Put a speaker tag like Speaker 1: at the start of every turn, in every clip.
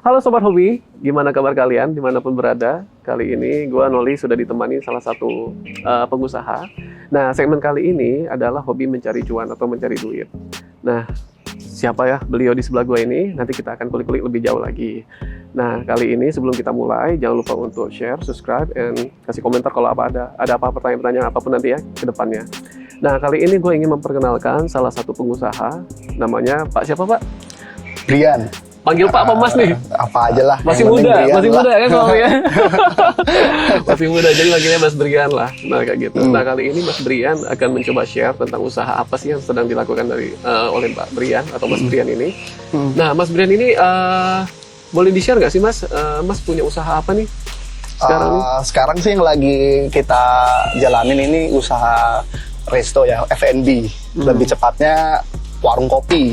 Speaker 1: Halo Sobat Hobi, gimana kabar kalian dimanapun berada? Kali ini gue Noli sudah ditemani salah satu pengusaha. Nah, segmen kali ini adalah hobi mencari cuan atau mencari duit. Nah, siapa ya beliau di sebelah gue ini? Nanti kita akan kulik-kulik lebih jauh lagi. Nah, kali ini sebelum kita mulai, jangan lupa untuk share, subscribe, and kasih komentar kalau ada apa pertanyaan-pertanyaan apapun nanti ya ke depannya. Nah, kali ini gue ingin memperkenalkan salah satu pengusaha, namanya Pak siapa Pak?
Speaker 2: Brian.
Speaker 1: Panggil Pak apa Mas nih?
Speaker 2: Apa aja lah.
Speaker 1: Masih muda kan kalau ya. Masih muda, jadi manggilnya Mas Brian lah. Nah kayak gitu. Nah kali ini Mas Brian akan mencoba share tentang usaha apa sih yang sedang dilakukan oleh Pak Brian atau Mas Brian ini. Nah Mas Brian ini boleh di-share nggak sih Mas? Mas punya usaha apa nih sekarang?
Speaker 2: Sekarang sih yang lagi kita jalanin ini usaha resto ya, F&B. Lebih cepatnya warung kopi.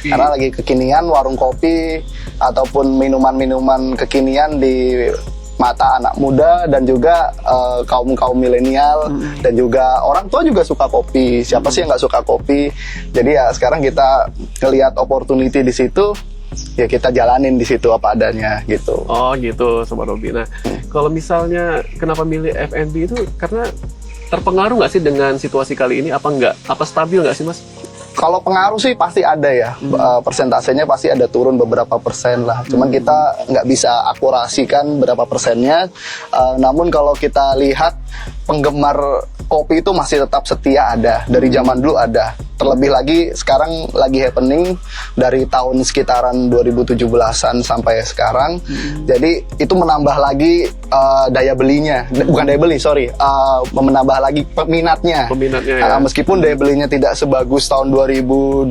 Speaker 2: Karena lagi kekinian warung kopi ataupun minuman-minuman kekinian di mata anak muda dan juga kaum milenial dan juga orang tua juga suka kopi. Siapa sih yang nggak suka kopi? Jadi ya sekarang kita ngelihat opportunity di situ, ya kita jalanin di situ apa adanya gitu.
Speaker 1: Oh gitu Sobat Hobi. Nah kalau misalnya kenapa milih F&B itu karena terpengaruh nggak sih dengan situasi kali ini? Apa enggak? Apa stabil nggak sih Mas?
Speaker 2: Kalau pengaruh sih pasti ada ya, persentasenya pasti ada turun beberapa persen lah. Cuman kita nggak bisa akurasikan berapa persennya. Namun kalau kita lihat penggemar kopi itu masih tetap setia ada, dari zaman dulu ada. Terlebih lagi sekarang lagi happening dari tahun sekitaran 2017-an sampai sekarang. Jadi itu menambah lagi daya belinya, bukan daya beli, menambah lagi peminatnya ya. Meskipun daya belinya tidak sebagus tahun 2020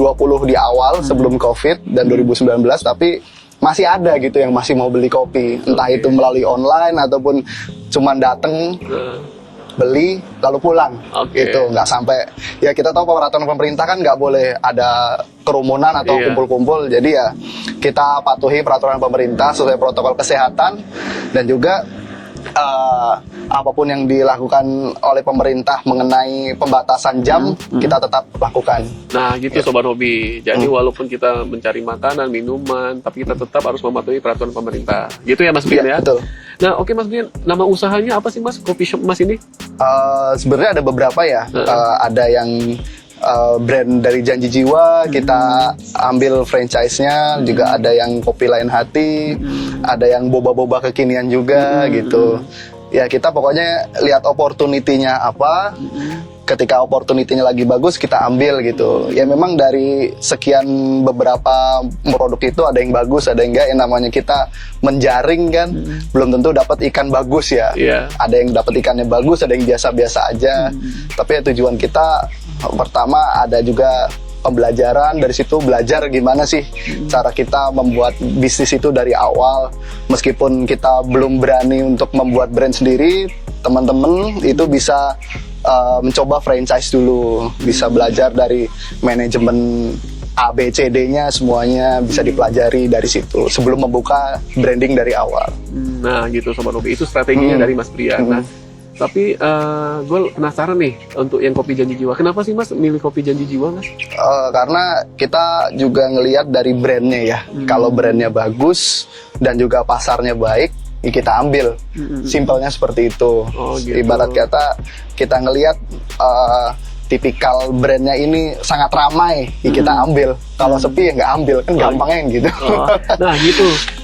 Speaker 2: di awal sebelum COVID dan 2019, tapi masih ada gitu yang masih mau beli kopi, entah itu melalui online ataupun cuman dateng beli lalu pulang, gitu. Nggak sampai, ya kita tahu peraturan pemerintah kan nggak boleh ada kerumunan atau kumpul-kumpul, jadi ya kita patuhi peraturan pemerintah sesuai protokol kesehatan dan juga apapun yang dilakukan oleh pemerintah mengenai pembatasan jam kita tetap lakukan.
Speaker 1: Nah gitu Sobat Hobi, jadi walaupun kita mencari makanan, minuman, tapi kita tetap harus mematuhi peraturan pemerintah. Gitu ya Mas Brian ya?
Speaker 2: Betul.
Speaker 1: Nah oke Mas Brian, nama usahanya apa sih Mas, kopi shop Mas ini?
Speaker 2: Sebenarnya ada beberapa ya, ada yang brand dari Janji Jiwa, kita ambil franchise-nya, juga ada yang Kopi Lain Hati, ada yang boba-boba kekinian juga gitu. Ya kita pokoknya lihat opportunity-nya apa, ketika opportunity-nya lagi bagus kita ambil gitu. Ya memang dari sekian beberapa produk itu ada yang bagus, ada yang enggak. Yang namanya kita menjaring kan, belum tentu dapat ikan bagus ya. Ada yang dapat ikannya bagus, ada yang biasa-biasa aja. Tapi ya tujuan kita pertama ada juga pembelajaran, dari situ belajar gimana sih cara kita membuat bisnis itu dari awal. Meskipun kita belum berani untuk membuat brand sendiri, teman-teman itu bisa mencoba franchise dulu, bisa belajar dari manajemen ABCD-nya, semuanya bisa dipelajari dari situ sebelum membuka branding dari awal.
Speaker 1: Nah gitu Sobat Hobi, itu strateginya dari Mas Brian. Nah, tapi gue penasaran nih untuk yang Kopi Janji Jiwa. Kenapa sih Mas milih Kopi Janji Jiwa Mas?
Speaker 2: Karena kita juga ngelihat dari brandnya ya. Kalau brandnya bagus dan juga pasarnya baik, ya kita ambil. Simpelnya seperti itu. Gitu. Ibarat kata kita ngelihat tipikal brandnya ini sangat ramai, ya kita ambil. Kalau sepi ya nggak ambil, kan gampangnya gitu.
Speaker 1: Nah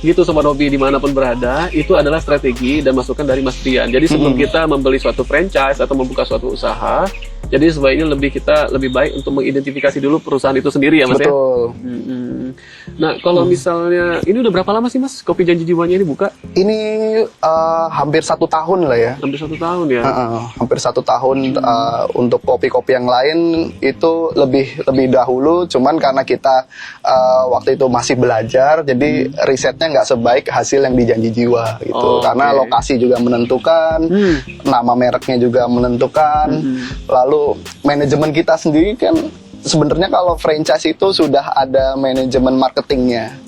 Speaker 1: gitu Sobat Hobi dimanapun berada, itu adalah strategi dan masukan dari Mas Brian. Jadi sebelum kita membeli suatu franchise atau membuka suatu usaha, jadi sebaiknya kita lebih baik untuk mengidentifikasi dulu perusahaan itu sendiri ya Mas.
Speaker 2: Betul.
Speaker 1: Nah kalau misalnya, ini udah berapa lama sih Mas Kopi Janji Jiwanya ini buka?
Speaker 2: Ini hampir 1 tahun lah ya.
Speaker 1: Hampir 1 tahun ya?
Speaker 2: Hampir 1 tahun. Untuk kopi-kopi yang lain itu lebih dahulu, cuman karena kita waktu itu masih belajar, jadi risetnya nggak sebaik hasil yang di Janji Jiwa gitu. Karena lokasi juga menentukan, nama mereknya juga menentukan, lalu manajemen kita sendiri kan sebenarnya kalau franchise itu sudah ada manajemen marketingnya.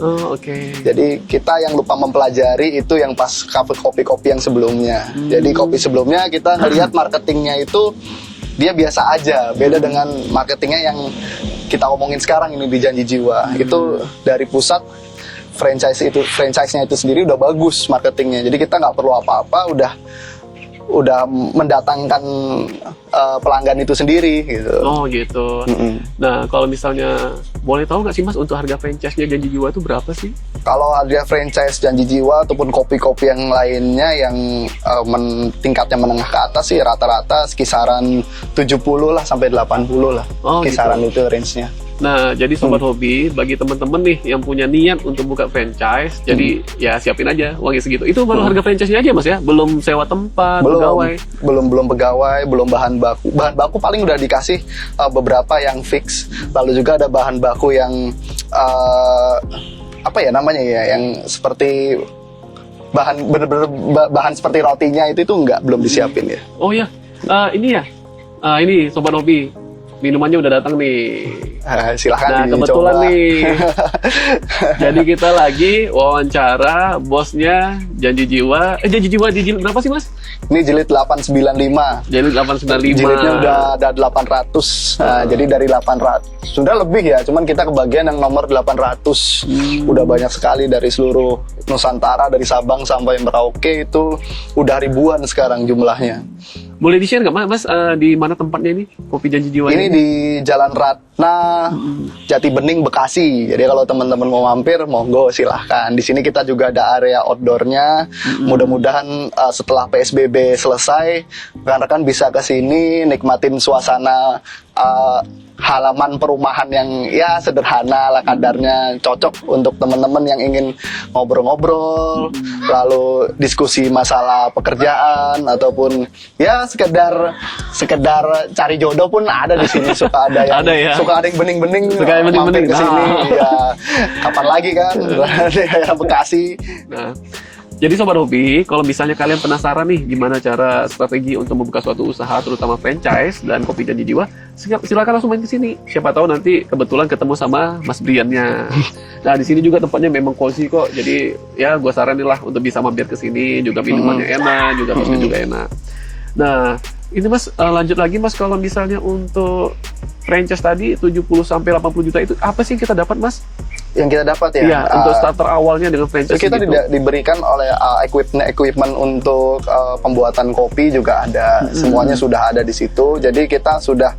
Speaker 2: Jadi kita yang lupa mempelajari itu yang pas kopi-kopi yang sebelumnya. Jadi kopi sebelumnya kita ngelihat marketingnya itu dia biasa aja, beda dengan marketingnya yang kita omongin sekarang ini di Janji Jiwa. Itu dari pusat franchise-nya itu sendiri udah bagus marketingnya. Jadi kita nggak perlu apa-apa, udah mendatangkan pelanggan itu sendiri gitu.
Speaker 1: Oh gitu. Nah kalau misalnya boleh tahu nggak sih Mas untuk harga franchise-nya Janji Jiwa itu berapa sih?
Speaker 2: Kalau harga franchise Janji Jiwa ataupun kopi-kopi yang lainnya yang tingkatnya menengah ke atas sih rata-rata kisaran 70 lah sampai 80 lah.
Speaker 1: Oh,
Speaker 2: kisaran
Speaker 1: gitu.
Speaker 2: itu range-nya.
Speaker 1: Nah, jadi Sobat Hobi, bagi teman-teman nih yang punya niat untuk buka franchise, jadi ya siapin aja uangnya segitu. Itu baru harga franchise-nya aja Mas ya? Belum sewa tempat, pegawai?
Speaker 2: Belum pegawai, belum bahan baku. Bahan baku paling udah dikasih beberapa yang fix. Lalu juga ada bahan baku yang apa ya namanya ya, yang seperti bener-bener bahan seperti rotinya itu belum disiapin ya.
Speaker 1: Oh ya, ini ya, ini Sobat Hobi, minumannya udah datang nih.
Speaker 2: Silahkan
Speaker 1: Nah kebetulan
Speaker 2: dicoba.
Speaker 1: nih, jadi kita lagi wawancara bosnya Janji Jiwa. Janji Jiwa di jilid berapa sih Mas?
Speaker 2: Ini jilid 895.
Speaker 1: Jilid 895.
Speaker 2: Jilidnya udah ada 800. Nah, jadi dari 800 sudah lebih ya, cuman kita kebagian yang nomor 800. Udah banyak sekali dari seluruh Nusantara, dari Sabang sampai Merauke itu udah ribuan sekarang jumlahnya.
Speaker 1: Boleh di-share nggak Mas, di mana tempatnya ini kopi Janji Jiwa
Speaker 2: Ini di Jalan Ratna, Jati Bening, Bekasi. Jadi kalau teman-teman mau mampir, monggo silahkan. Di sini kita juga ada area outdoornya. Mudah-mudahan setelah PSBB selesai, rekan-rekan bisa ke sini nikmatin suasana halaman perumahan yang ya sederhana lah kadarnya, cocok untuk teman-teman yang ingin ngobrol-ngobrol, lalu diskusi masalah pekerjaan ataupun ya sekedar cari jodoh pun ada di sini. Suka ada yang suka ada yang bening-bening mampir ke sini. Ya kapan lagi kan di daerah Bekasi.
Speaker 1: Nah, jadi Sobat Hobi, kalau misalnya kalian penasaran nih gimana cara strategi untuk membuka suatu usaha, terutama franchise dan kopi Janji Jiwa, silakan langsung main ke sini. Siapa tahu nanti kebetulan ketemu sama Mas Briannya. Nah, di sini juga tempatnya memang cozy kok. Jadi ya gua saranin lah untuk bisa mampir ke sini, juga minumannya enak, juga rosnya juga enak. Nah, ini Mas lanjut lagi Mas, kalau misalnya untuk franchise tadi 70 sampai 80 juta itu apa sih yang kita dapat Mas?
Speaker 2: Yang kita dapat ya.
Speaker 1: Iya, untuk starter awalnya dengan franchise
Speaker 2: kita
Speaker 1: gitu.
Speaker 2: diberikan oleh equipment untuk pembuatan kopi juga ada. Semuanya sudah ada di situ. Jadi kita sudah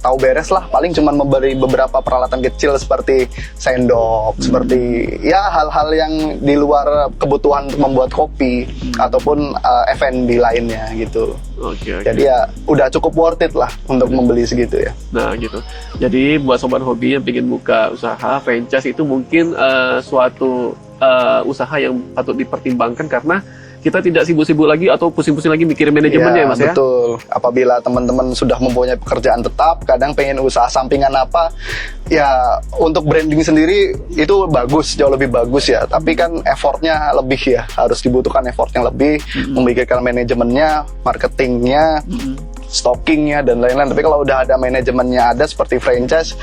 Speaker 2: tahu beres lah. Paling cuma memberi beberapa peralatan kecil seperti sendok, seperti ya hal-hal yang di luar kebutuhan untuk membuat kopi ataupun F&B lainnya gitu.
Speaker 1: Oke.
Speaker 2: Jadi ya udah cukup worth it lah untuk membeli segitu ya.
Speaker 1: Nah gitu. Jadi buat Sobat Hobi yang ingin buka usaha franchise itu mungkin suatu usaha yang patut dipertimbangkan karena kita tidak sibuk-sibuk lagi atau pusing-pusing lagi mikirin manajemennya ya Mas ya?
Speaker 2: Betul. Apabila teman-teman sudah mempunyai pekerjaan tetap, kadang pengen usaha sampingan apa, ya untuk branding sendiri itu bagus, jauh lebih bagus ya. Tapi kan effortnya lebih ya, harus dibutuhkan effort yang lebih, memikirkan manajemennya, marketingnya, stockingnya dan lain-lain. Tapi kalau udah ada manajemennya ada seperti franchise,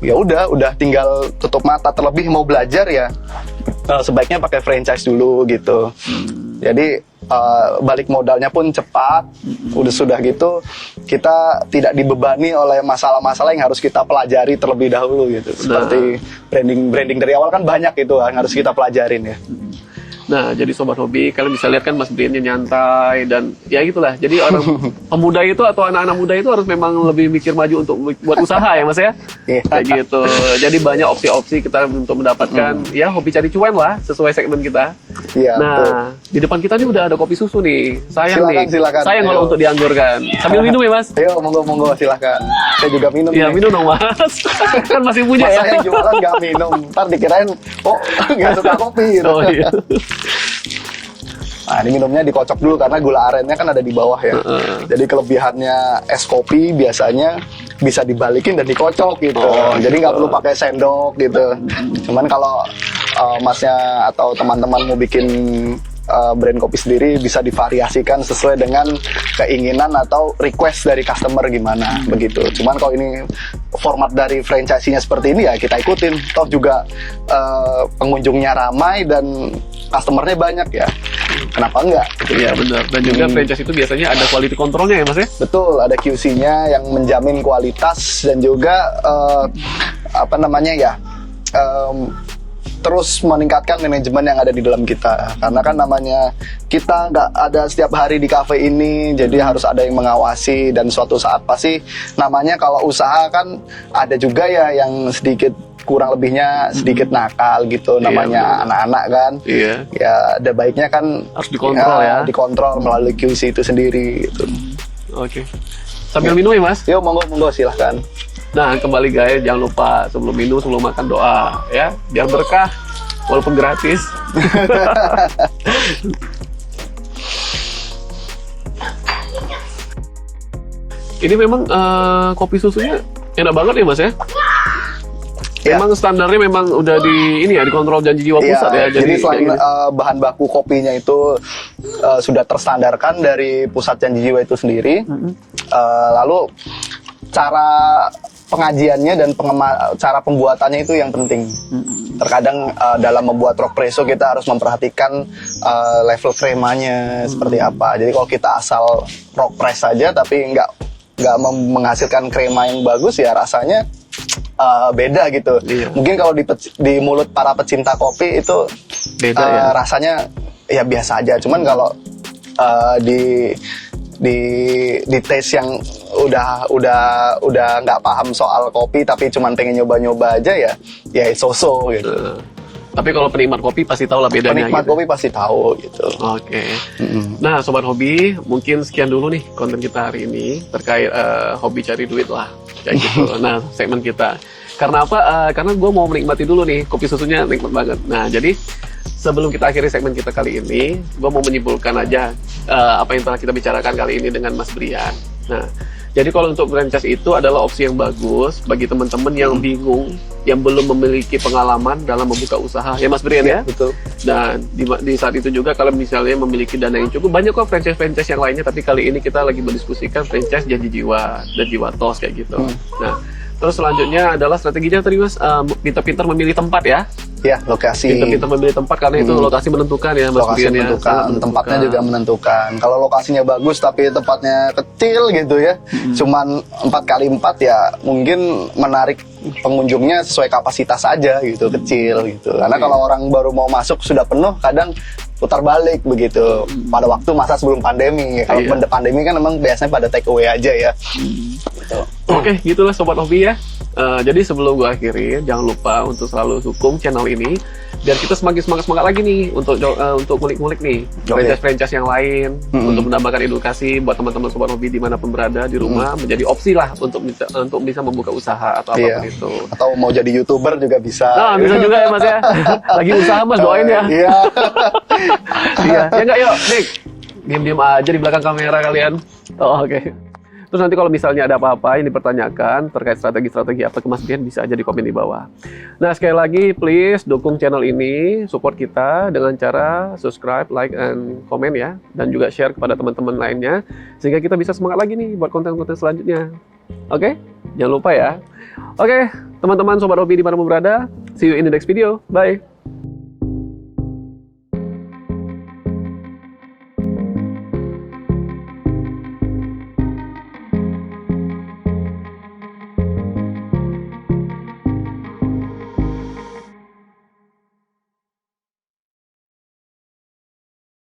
Speaker 2: ya udah tinggal tutup mata. Terlebih mau belajar ya sebaiknya pakai franchise dulu gitu. Jadi balik modalnya pun cepat. Sudah gitu kita tidak dibebani oleh masalah-masalah yang harus kita pelajari terlebih dahulu gitu. Seperti branding dari awal kan banyak itu yang harus kita pelajarin ya.
Speaker 1: Nah, jadi Sobat Hobi, kalian bisa lihat kan Mas Briannya nyantai dan ya gitulah. Jadi orang pemuda itu atau anak-anak muda itu harus memang lebih mikir maju untuk buat usaha ya Mas ya? Kayak gitu. Jadi banyak opsi-opsi kita untuk mendapatkan ya hobi cari cuan lah sesuai segmen kita.
Speaker 2: Iya,
Speaker 1: nah,
Speaker 2: betul.
Speaker 1: Di depan kita nih udah ada kopi susu nih.
Speaker 2: Silakan.
Speaker 1: Sayang kalau untuk dianggurkan. Sambil minum ya Mas?
Speaker 2: Ayo, monggo silakan. Saya juga minum.
Speaker 1: Iya, minum dong Mas. Kan masih punya
Speaker 2: Masa
Speaker 1: ya.
Speaker 2: yang jualan nggak minum, ntar dikirain nggak suka kopi gitu.
Speaker 1: Oh iya.
Speaker 2: Nah, ini minumnya dikocok dulu karena gula arennya kan ada di bawah ya. Jadi kelebihannya es kopi biasanya bisa dibalikin dan dikocok gitu. Jadi nggak perlu pakai sendok gitu. Cuman kalau masnya atau teman-teman mau bikin brand kopi sendiri bisa divariasikan sesuai dengan keinginan atau request dari customer gimana begitu. Cuman kalau ini format dari franchise-nya seperti ini ya kita ikutin. Toh juga pengunjungnya ramai dan customernya banyak ya. Kenapa enggak?
Speaker 1: Iya benar. Dan juga franchise itu biasanya ada quality controlnya ya Mas ya?
Speaker 2: Betul, ada QC-nya yang menjamin kualitas dan juga terus meningkatkan manajemen yang ada di dalam kita, karena kan namanya kita nggak ada setiap hari di cafe ini, jadi harus ada yang mengawasi, dan suatu saat pasti namanya kalau usaha kan ada juga ya yang sedikit kurang lebihnya sedikit nakal gitu, namanya anak-anak kan.
Speaker 1: Iya.
Speaker 2: Ya ada baiknya kan
Speaker 1: Harus dikontrol ya.
Speaker 2: dikontrol melalui QC itu sendiri gitu.
Speaker 1: Oke. Sambil minum ya Mas?
Speaker 2: Yuk monggo silahkan.
Speaker 1: Nah, kembali guys, jangan lupa sebelum minum, sebelum makan doa ya, biar berkah walaupun gratis. Ini memang kopi susunya enak banget ya Mas ya?
Speaker 2: Ya.
Speaker 1: Memang standarnya memang udah dikontrol janji jiwa pusat ya.
Speaker 2: Jadi selain
Speaker 1: gitu.
Speaker 2: bahan baku kopinya itu sudah terstandarkan dari pusat janji jiwa itu sendiri. Lalu cara pengajiannya dan cara pembuatannya itu yang penting. Terkadang dalam membuat rock presso kita harus memperhatikan level kremanya seperti apa. Jadi kalau kita asal rock press saja tapi nggak menghasilkan krema yang bagus, ya rasanya beda gitu.
Speaker 1: Iya.
Speaker 2: Mungkin kalau di mulut para pecinta kopi itu
Speaker 1: Beda ya.
Speaker 2: rasanya ya biasa aja. Cuman kalau di taste yang udah nggak paham soal kopi tapi cuman pengen nyoba-nyoba aja, ya so-so gitu.
Speaker 1: Tapi kalau penikmat kopi pasti tahu lah bedanya.
Speaker 2: Penikmat
Speaker 1: gitu.
Speaker 2: kopi pasti tahu gitu.
Speaker 1: Oke. Nah, Sobat Hobi, mungkin sekian dulu nih konten kita hari ini terkait hobi cari duit lah. Kayak gitu. Nah, segmen kita. Karena apa? Karena gue mau menikmati dulu nih, kopi susunya nikmat banget. Nah, jadi sebelum kita akhiri segmen kita kali ini, gue mau menyimpulkan aja apa yang telah kita bicarakan kali ini dengan Mas Brian. Nah, jadi kalau untuk franchise itu adalah opsi yang bagus bagi teman-teman yang bingung, yang belum memiliki pengalaman dalam membuka usaha. Ya Mas Brian ya?
Speaker 2: Betul.
Speaker 1: Dan di saat itu juga kalau misalnya memiliki dana yang cukup, banyak kok franchise-franchise yang lainnya, tapi kali ini kita lagi mendiskusikan franchise janji jiwa dan jiwa tos kayak gitu. Nah, terus selanjutnya adalah strateginya tadi Mas, pintar-pintar memilih tempat ya.
Speaker 2: Ya, lokasi.
Speaker 1: Pintar-pintar memilih tempat karena itu lokasi menentukan ya Mas
Speaker 2: Lokasi
Speaker 1: Brian ya.
Speaker 2: menentukan,
Speaker 1: Sangat
Speaker 2: tempatnya juga menentukan. Kalau lokasinya bagus tapi tempatnya kecil gitu ya, cuman 4x4 ya mungkin menarik pengunjungnya sesuai kapasitas aja gitu, kecil gitu. Karena kalau orang baru mau masuk sudah penuh, kadang putar balik begitu. Pada waktu masa sebelum pandemi. Kalau pandemi kan memang biasanya pada take away aja ya. Gitu.
Speaker 1: Oke, gitulah Sobat Hobi ya. Jadi sebelum gue akhiri, jangan lupa untuk selalu dukung channel ini biar kita semakin semangat lagi nih untuk ngulik-ngulik nih franchise-franchise yang lain, untuk menambahkan edukasi buat teman-teman Sobat Hobi dimanapun berada di rumah, menjadi opsi lah untuk bisa membuka usaha atau apapun itu.
Speaker 2: Atau mau jadi YouTuber juga bisa.
Speaker 1: Nah, bisa juga ya Mas ya. Lagi usaha Mas, doain ya.
Speaker 2: Iya.
Speaker 1: Iya, ya enggak yuk, Nick. Diam-diam aja di belakang kamera kalian. Oh, oke. Terus nanti kalau misalnya ada apa-apa yang dipertanyakan terkait strategi-strategi apa ke Mas Brian, bisa aja di komen di bawah. Nah, sekali lagi please dukung channel ini, support kita dengan cara subscribe, like, and comment ya. Dan juga share kepada teman-teman lainnya, sehingga kita bisa semangat lagi nih buat konten-konten selanjutnya. Oke? Jangan lupa ya. Oke, teman-teman Sobat Hobi dimanapun berada, see you in the next video. Bye!